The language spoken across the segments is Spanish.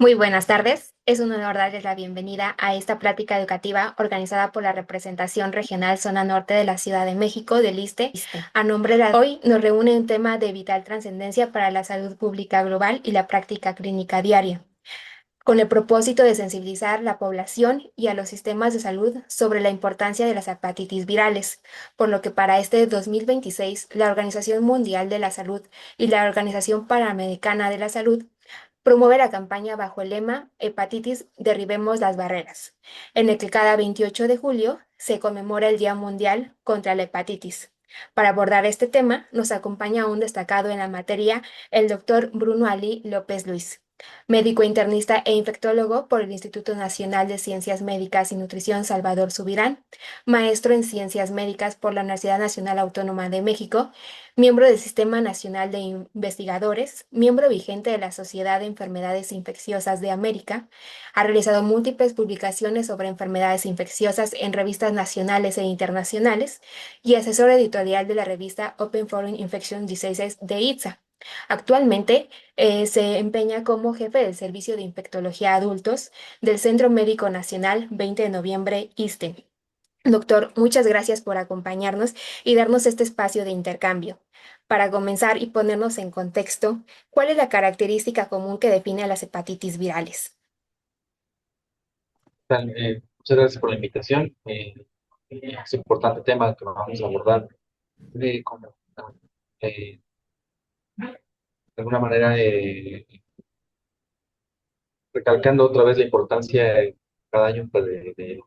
Muy buenas tardes. Es un honor darles la bienvenida a esta plática educativa organizada por la Representación Regional Zona Norte de la Ciudad de México, del ISSSTE. A nombre de hoy nos reúne un tema de vital trascendencia para la salud pública global y la práctica clínica diaria, con el propósito de sensibilizar la población y a los sistemas de salud sobre la importancia de las hepatitis virales, por lo que para este 2026 la Organización Mundial de la Salud y la Organización Panamericana de la Salud promueve la campaña bajo el lema Hepatitis, derribemos las barreras, en el que cada 28 de julio se conmemora el Día Mundial contra la Hepatitis. Para abordar este tema, nos acompaña un destacado en la materia, el doctor Bruno Ali López Luis, médico internista e infectólogo por el Instituto Nacional de Ciencias Médicas y Nutrición Salvador Subirán, maestro en Ciencias Médicas por la Universidad Nacional Autónoma de México, miembro del Sistema Nacional de Investigadores, miembro vigente de la Sociedad de Enfermedades Infecciosas de América. Ha realizado múltiples publicaciones sobre enfermedades infecciosas en revistas nacionales e internacionales y asesor editorial de la revista Open Foreign Infection Diseases de ITSA. Actualmente se empeña como jefe del Servicio de Infectología Adultos del Centro Médico Nacional 20 de Noviembre ISSSTE. Doctor, muchas gracias por acompañarnos y darnos este espacio de intercambio. Para comenzar y ponernos en contexto, ¿cuál es la característica común que define a las hepatitis virales? Muchas gracias por la invitación. Es un importante tema que vamos a abordar como, de alguna manera, recalcando otra vez la importancia cada año pues, de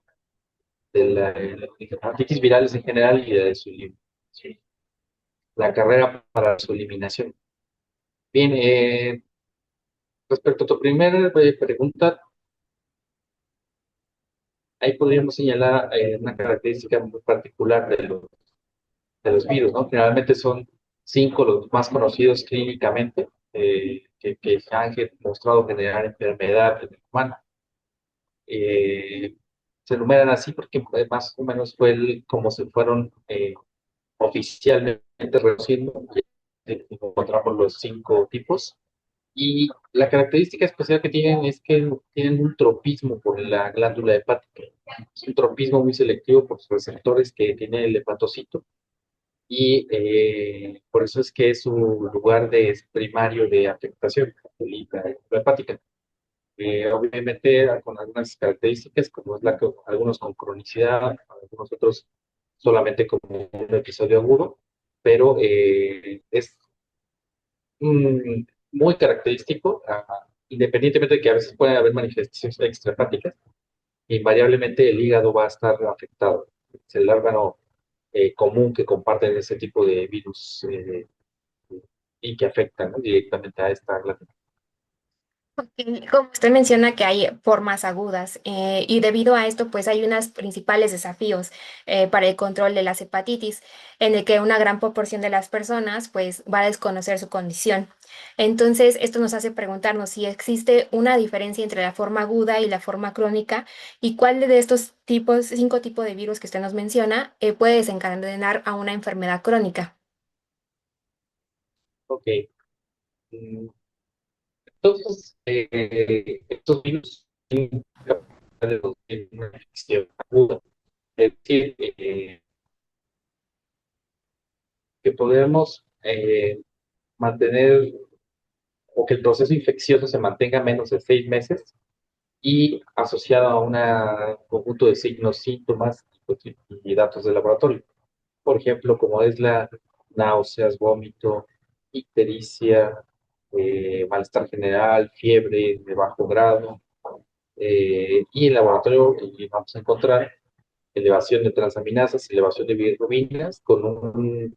hepatitis virales en general y de la carrera para su eliminación. Bien, respecto a tu primera pregunta, ahí podríamos señalar una característica muy particular de los virus, ¿no? Generalmente son cinco los más conocidos clínicamente, que han mostrado generar enfermedad en el humano. Eh, Se enumeran así porque más o menos fue como se fueron oficialmente reduciendo. Encontramos los cinco tipos. Y la característica especial que tienen es que tienen un tropismo por la glándula hepática. Es un tropismo muy selectivo por sus receptores que tiene el hepatocito y por eso es que es su lugar primario de afectación, la hepática. Obviamente con algunas características, como es algunos con cronicidad, algunos otros solamente como un episodio agudo, pero es muy característico, independientemente de que a veces pueden haber manifestaciones extrahepáticas, invariablemente el hígado va a estar afectado. Es el órgano común que comparten ese tipo de virus y que afectan, ¿no?, directamente a esta glándula. Como usted menciona que hay formas agudas y debido a esto pues hay unos principales desafíos para el control de las hepatitis en el que una gran proporción de las personas pues va a desconocer su condición. Entonces esto nos hace preguntarnos si existe una diferencia entre la forma aguda y la forma crónica y cuál de estos tipos, cinco tipos de virus que usted nos menciona puede desencadenar a una enfermedad crónica. Ok. Mm, Entonces, estos virus tienen capacidad de producir una infección aguda. Es decir, que podemos mantener o que el proceso infeccioso se mantenga menos de 6 meses y asociado a un conjunto de signos, síntomas y datos de laboratorio. Por ejemplo, como es la náuseas, vómito, ictericia, malestar general, fiebre de bajo grado, y en laboratorio vamos a encontrar elevación de transaminasas, elevación de bilirrubinas con un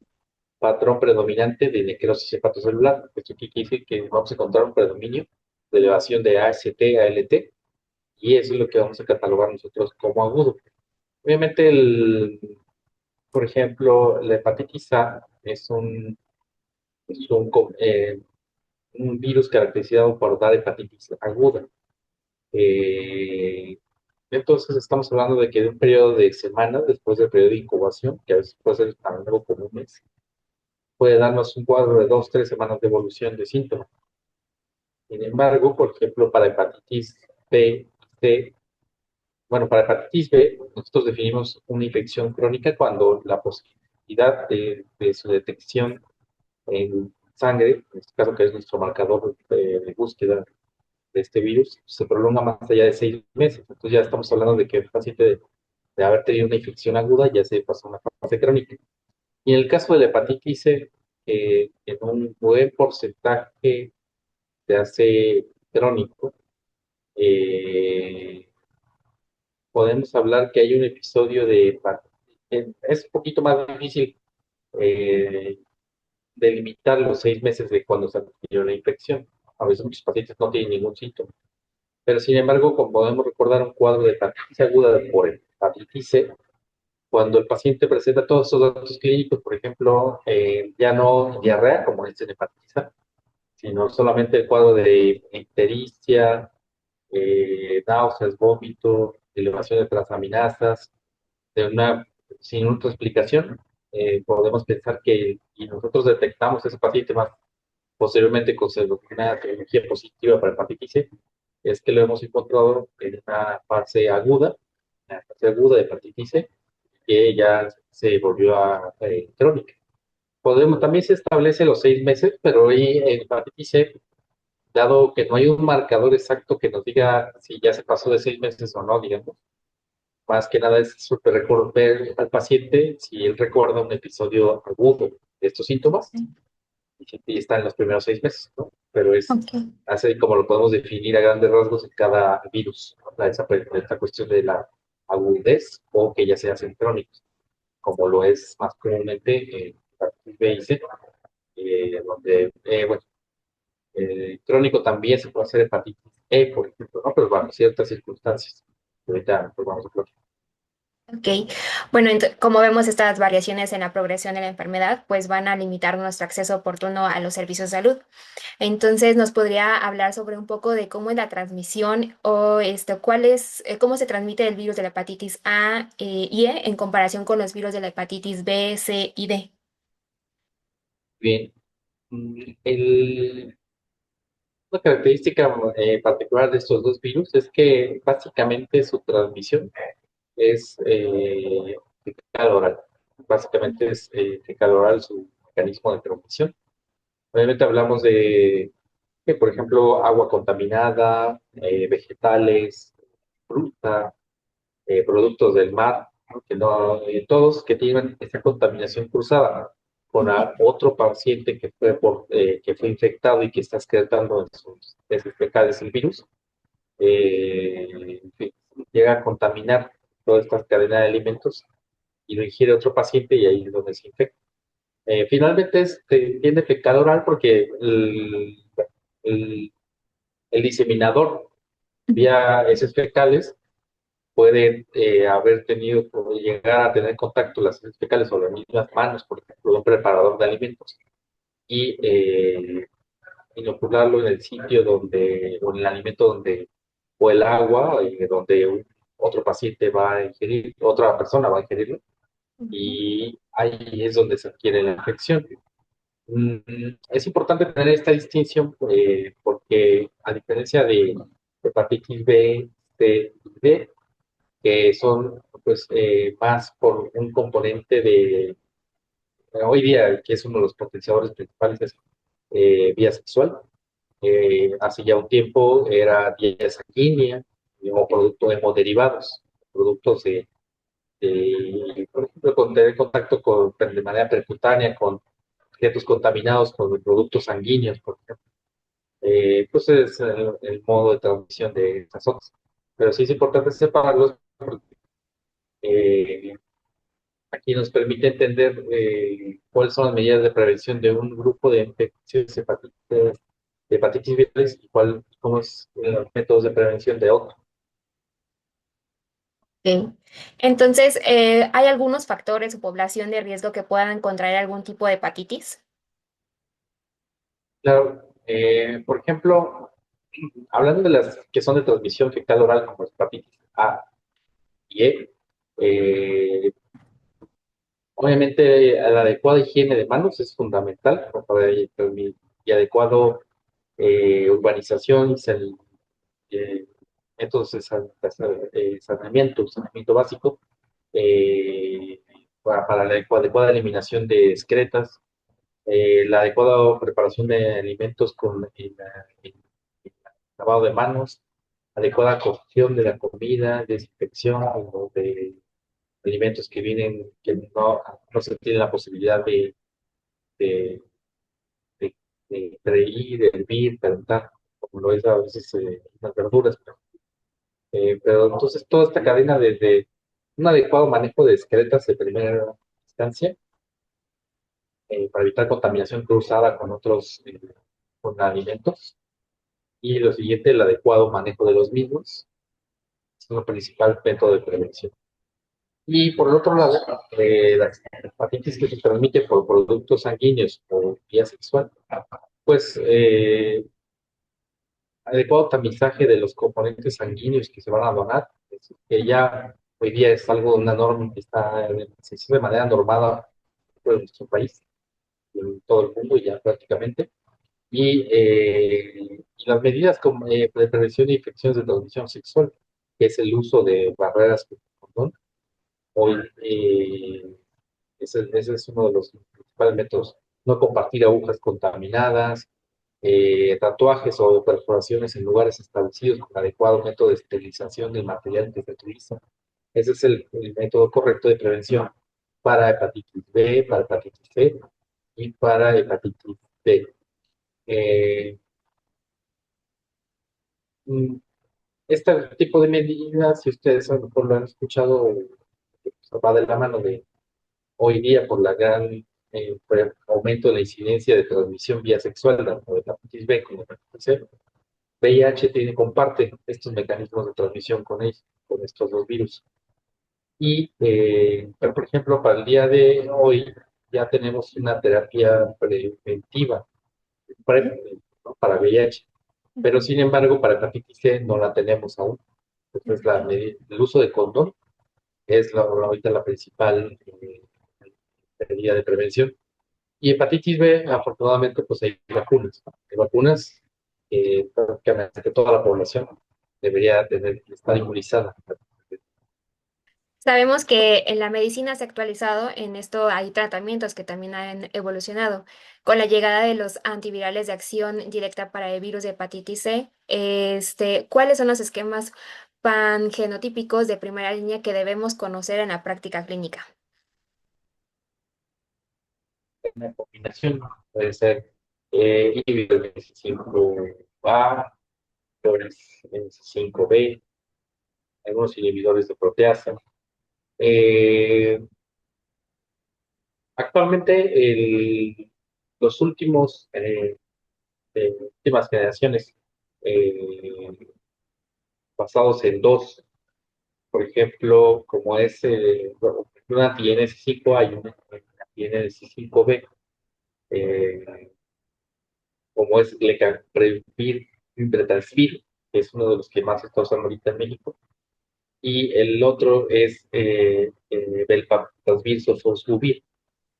patrón predominante de necrosis hepatocelular. Esto quiere decir que vamos a encontrar un predominio de elevación de AST, ALT, y eso es lo que vamos a catalogar nosotros como agudo. Obviamente, por ejemplo, la hepatitis A es un virus caracterizado por dar hepatitis aguda. Eh, entonces, estamos hablando de que de un periodo de semanas, después del periodo de incubación, que a veces puede ser algo como un mes, puede darnos un cuadro de 2, 3 semanas de evolución de síntomas. Sin embargo, por ejemplo, para hepatitis B, C, bueno, para hepatitis B, nosotros definimos una infección crónica cuando la posibilidad de su detección en sangre, en este caso que es nuestro marcador de búsqueda de este virus, se prolonga más allá de 6 meses. Entonces ya estamos hablando de que el paciente de haber tenido una infección aguda ya se pasó a una fase crónica. Y en el caso de la hepatitis C, en un buen porcentaje se hace crónico, eh, podemos hablar que hay un episodio de... Es un poquito más difícil eh, delimitar los 6 meses de cuando se adquirió la infección. A veces muchos pacientes no tienen ningún síntoma. Pero sin embargo, como podemos recordar un cuadro de hepatitis aguda por hepatitis C, cuando el paciente presenta todos esos datos clínicos, por ejemplo, ya no diarrea, como es en hepatitis A, sino solamente el cuadro de ictericia, náuseas, vómito, elevación de transaminasas, de una, sin otra explicación, podemos pensar que, y nosotros detectamos ese paciente más posteriormente con una tecnología positiva para hepatitis C, es que lo hemos encontrado en una fase aguda de hepatitis C, que ya se volvió a crónica. También se establece los 6 meses, pero hoy en hepatitis C, dado que no hay un marcador exacto que nos diga si ya se pasó de 6 meses o no, digamos, más que nada es súper ver al paciente si él recuerda un episodio agudo de estos síntomas y está en los primeros 6 meses, ¿no? Pero es Ok. así como lo podemos definir a grandes rasgos en cada virus, ¿no? Esa cuestión de la agudez o que ya se hacen crónicos, como lo es más comúnmente hepatitis B y C, donde, bueno, crónico también se puede hacer hepatitis E, por ejemplo, ¿no? Pero bajo ciertas circunstancias. Ahorita pues, vamos a hablar. Ok, bueno, como vemos estas variaciones en la progresión de la enfermedad, pues van a limitar nuestro acceso oportuno a los servicios de salud. Entonces, ¿nos podría hablar sobre un poco de cómo es la transmisión o cómo se transmite el virus de la hepatitis A y E en comparación con los virus de la hepatitis B, C y D? Bien, una característica particular de estos dos virus es que básicamente su transmisión es fecal oral. Básicamente es fecal oral su mecanismo de transmisión. Obviamente hablamos de, que, por ejemplo, agua contaminada, vegetales, fruta, productos del mar, ¿no? Que no, todos que tienen esa contaminación cruzada con otro paciente que fue infectado y que está excretando en sus heces fecales el virus, en fin, llega a contaminar toda esta cadena de alimentos y lo ingiere otro paciente y ahí es donde se infecta. Finalmente tiene fecal oral porque el, el diseminador vía heces fecales puede llegar a tener contacto las heces fecales o las mismas manos, por ejemplo, de un preparador de alimentos y inocularlo en el sitio o en el alimento o el agua, donde otro paciente va a ingerir, otra persona va a ingerirlo, Ujú. y ahí es donde se adquiere la infección. Es importante tener esta distinción porque a diferencia de hepatitis B, C y D, que son pues más por un componente hoy día, que es uno de los potenciadores principales, es vía sexual. Hace ya un tiempo era vía sanguínea o producto de hemoderivados, productos por ejemplo, con tener contacto de manera percutánea con objetos contaminados con productos sanguíneos, por ejemplo. Pues es el modo de transmisión de estas otras. Pero sí es importante separarlos porque eh, aquí nos permite entender cuáles son las medidas de prevención de un grupo de infecciones de hepatitis virales y cómo es los métodos de prevención de otro. Ok. Entonces, ¿hay algunos factores o población de riesgo que puedan contraer algún tipo de hepatitis? Claro, por ejemplo, hablando de las que son de transmisión fecal oral como hepatitis A y E, eh, obviamente la adecuada higiene de manos es fundamental y adecuado urbanización eh, métodos de saneamiento básico, para la adecuada eliminación de excretas, la adecuada preparación de alimentos con en lavado de manos, adecuada cocción de la comida, desinfección o de alimentos que vienen, que no se tiene la posibilidad de, de, de freír, de hervir, calentar, como lo es a veces las verduras. Pero entonces toda esta cadena desde un adecuado manejo de excretas de primera instancia, para evitar contaminación cruzada con otros con alimentos. Y lo siguiente, el adecuado manejo de los mismos, es un principal método de prevención. Y por el otro lado, la hepatitis que se transmite por productos sanguíneos o vía sexual, pues adecuado tamizaje de los componentes sanguíneos que se van a donar, que ya hoy día es algo, una norma que se hizo de manera normada en nuestro país, en todo el mundo ya prácticamente. Y las medidas como, de prevención de infecciones de transmisión sexual, que es el uso de barreras con condón. Hoy, ese es uno de los principales métodos. No compartir agujas contaminadas, tatuajes o perforaciones en lugares establecidos con adecuado método de esterilización del material que se utiliza. Ese es el método correcto de prevención para hepatitis B, para hepatitis C y para hepatitis B. Eh, mm, este tipo de medidas, si ustedes a lo mejor lo han escuchado, va de la mano de hoy día por la gran aumento de la incidencia de transmisión vía sexual, tanto de hepatitis B como de hepatitis C. VIH comparte estos mecanismos de transmisión con ellos, con estos dos virus. Pero, por ejemplo, para el día de hoy ya tenemos una terapia preventiva ¿no? Para VIH, pero sin embargo para hepatitis C no la tenemos aún. Entonces, el uso de condón es ahorita la principal medida de prevención. Y hepatitis B, afortunadamente, pues hay vacunas. Hay vacunas que prácticamente toda la población debería estar inmunizada. Sabemos que en la medicina se ha actualizado, en esto hay tratamientos que también han evolucionado. Con la llegada de los antivirales de acción directa para el virus de hepatitis C, ¿cuáles son los esquemas pangenotípicos de primera línea que debemos conocer en la práctica clínica? Una combinación puede ser inhibidores de 5A, inhibidores de 5B, algunos inhibidores de proteasa. Eh, Actualmente, los últimos, últimas generaciones, eh, basados en dos, por ejemplo, como es un anti-NS5, hay un anti-NS5B, eh, como es Lecaprevir, Impretalsvir, que es uno de los que más se está usando ahorita en México, y el otro es Velpatasvir, Sofosbuvir.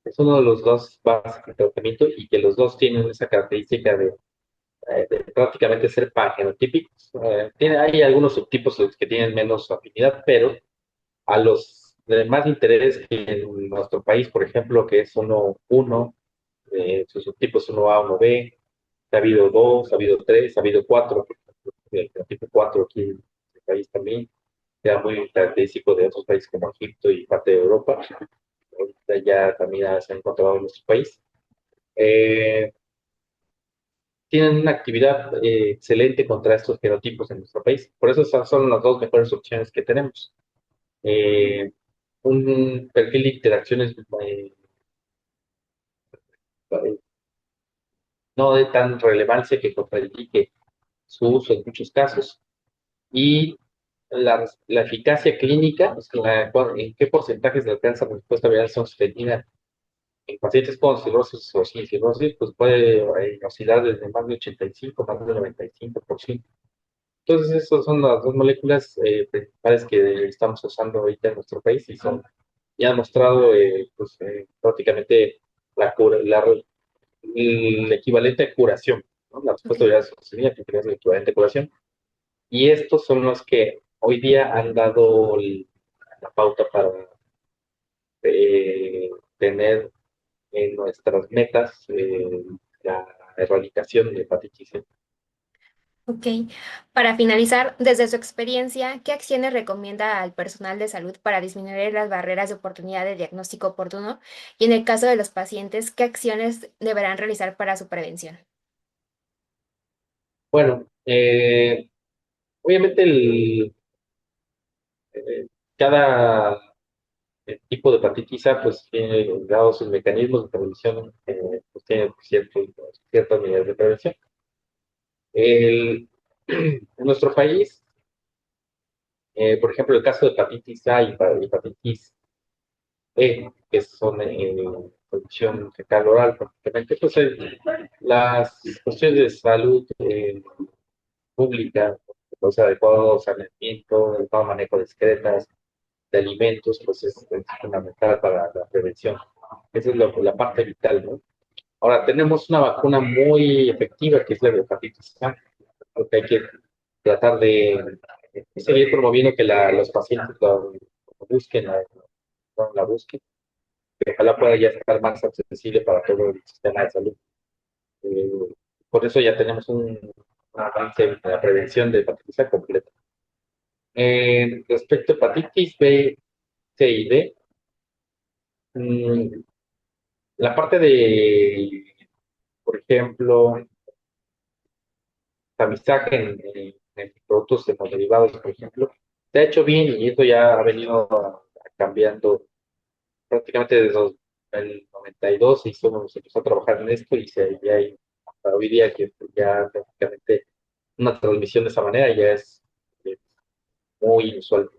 Es uno de los dos básicos de tratamiento y que los dos tienen esa característica de prácticamente ser pangenotípicos. Hay algunos subtipos que tienen menos afinidad, pero a los de más interés en nuestro país, por ejemplo, que es uno, sus subtipos 1A, 1B, ha habido dos, ha habido tres, ha habido cuatro, el tipo 4 aquí en el país también, que era muy característico de otros países como Egipto y parte de Europa. Ahorita ya también se ha encontrado en nuestro país. Eh, Tienen una actividad excelente contra estos genotipos en nuestro país. Por eso esas son las dos mejores opciones que tenemos. Eh, un perfil de interacciones no de tan relevancia que contraindique su uso en muchos casos. Y la eficacia clínica, o sea, en qué porcentajes de alcanza la respuesta viral son sostenidas en pacientes con cirrosis o sin cirrosis, pues puede oscilar desde más de 85, más de 95%. Entonces, esas son las dos moléculas principales que estamos usando ahorita en nuestro país y han mostrado pues, prácticamente el equivalente a curación. ¿no? La Ok. respuesta viral sostenida, que es el equivalente a curación. Y estos son los que hoy día han dado la pauta para eh, tener en nuestras metas la erradicación de hepatitis C. Ok. Para finalizar, desde su experiencia, ¿qué acciones recomienda al personal de salud para disminuir las barreras de oportunidad de diagnóstico oportuno? Y en el caso de los pacientes, ¿qué acciones deberán realizar para su prevención? Bueno, obviamente cada tipo de hepatitis A pues tiene dados sus mecanismos de prevención, pues tiene ciertas medidas de prevención. En nuestro país, por ejemplo, el caso de hepatitis A y hepatitis que son producción fecal oral, prácticamente, pues las cuestiones de salud pública, o sea, adecuado saneamiento, adecuado manejo de excretas, de alimentos, pues es fundamental para la prevención. Esa es la parte vital, ¿no? Ahora, tenemos una vacuna muy efectiva que es la de hepatitis A, porque hay que tratar de seguir promoviendo que los pacientes lo busquen, la busquen, que ojalá pueda ya estar más accesible para todo el sistema de salud. Eh, por eso ya tenemos un avance en la prevención de hepatitis A completa. Respecto a hepatitis B, C y D, mm, la parte de, por ejemplo, tamizaje en productos hemoderivados, por ejemplo, se ha hecho bien y esto ya ha venido cambiando prácticamente desde el 92 se empezó a trabajar en esto y ya hay hasta hoy día que ya prácticamente una transmisión de esa manera ya es eh, muy inusual.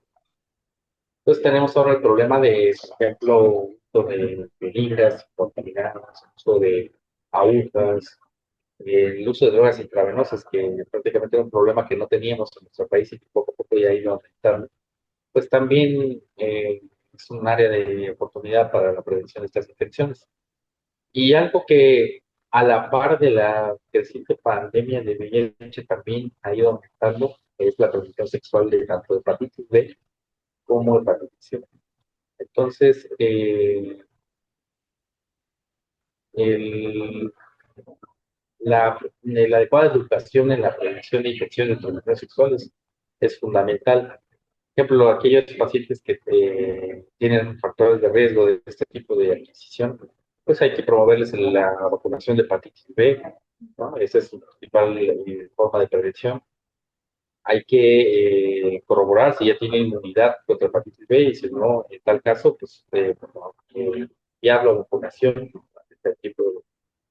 Entonces tenemos ahora el problema de, por ejemplo, uso de ligas contaminadas, uso de agujas, el uso de drogas intravenosas, que prácticamente era un problema que no teníamos en nuestro país y que poco a poco ya ha ido aumentando. Pues también es un área de oportunidad para la prevención de estas infecciones. Y algo que a la par de la creciente pandemia de VIH también ha ido aumentando es la transmisión sexual de tanto hepatitis B como hepatitis C. Entonces, el- la adecuada educación en la prevención de infecciones de transmisión sexuales es fundamental. Por ejemplo, aquellos pacientes que tienen factores de riesgo de este tipo de adquisición, pues hay que promoverles la vacunación de hepatitis B, ¿no? Esa es su principal forma de prevención. Hay que corroborar si ya tiene inmunidad contra hepatitis B y si no, en tal caso, pues enviarlo a vacunación, este tipo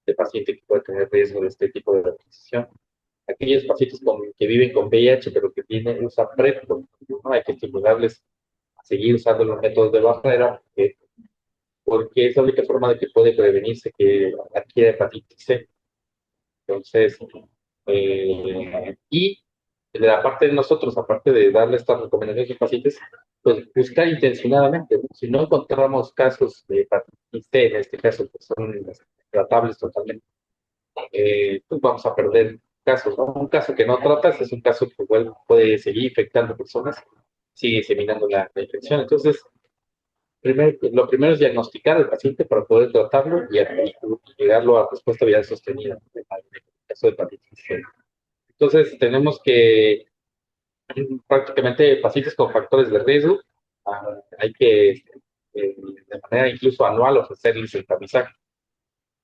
de paciente que puede tener riesgo de este tipo de adquisición. Aquellos pacientes que viven con VIH pero que usan PrEP, ¿no? Hay que estimularles a seguir usando los métodos de barrera porque es la única forma de que puede prevenirse que adquiera hepatitis C. Entonces, y de la parte de nosotros, aparte de darle estas recomendaciones a los pacientes, pues buscar intencionadamente, ¿no? Si no encontramos casos de hepatitis C, en este caso, que son tratables totalmente, pues vamos a perder casos, ¿no? Un caso que no tratas es un caso que igual puede seguir infectando personas, sigue diseminando la infección. Entonces, lo primero es diagnosticar al paciente para poder tratarlo y llegarlo a respuesta viral sostenida en el caso de hepatitis C. Entonces, tenemos que prácticamente pacientes con factores de riesgo, hay que de manera incluso anual ofrecerles el tamizaje.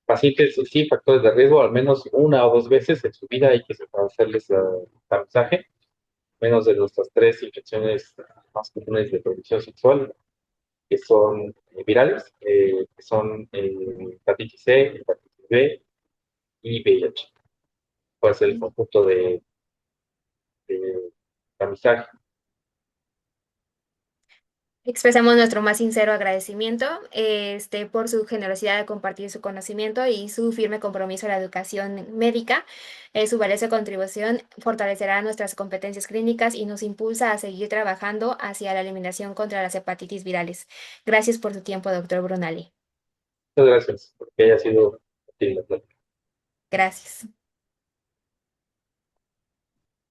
Pacientes sin factores de riesgo, al menos una o dos veces en su vida hay que hacerles el tamizaje, menos de nuestras tres infecciones más comunes de transmisión sexual, que son virales, que son hepatitis C, hepatitis B y VIH. Puede ser el conjunto de tamizaje. Expresamos nuestro más sincero agradecimiento, por su generosidad de compartir su conocimiento y su firme compromiso a la educación médica. Su valiosa contribución fortalecerá nuestras competencias clínicas y nos impulsa a seguir trabajando hacia la eliminación contra las hepatitis virales. Gracias por su tiempo, doctor Brunali. Muchas gracias porque haya sido útil la plática. Gracias.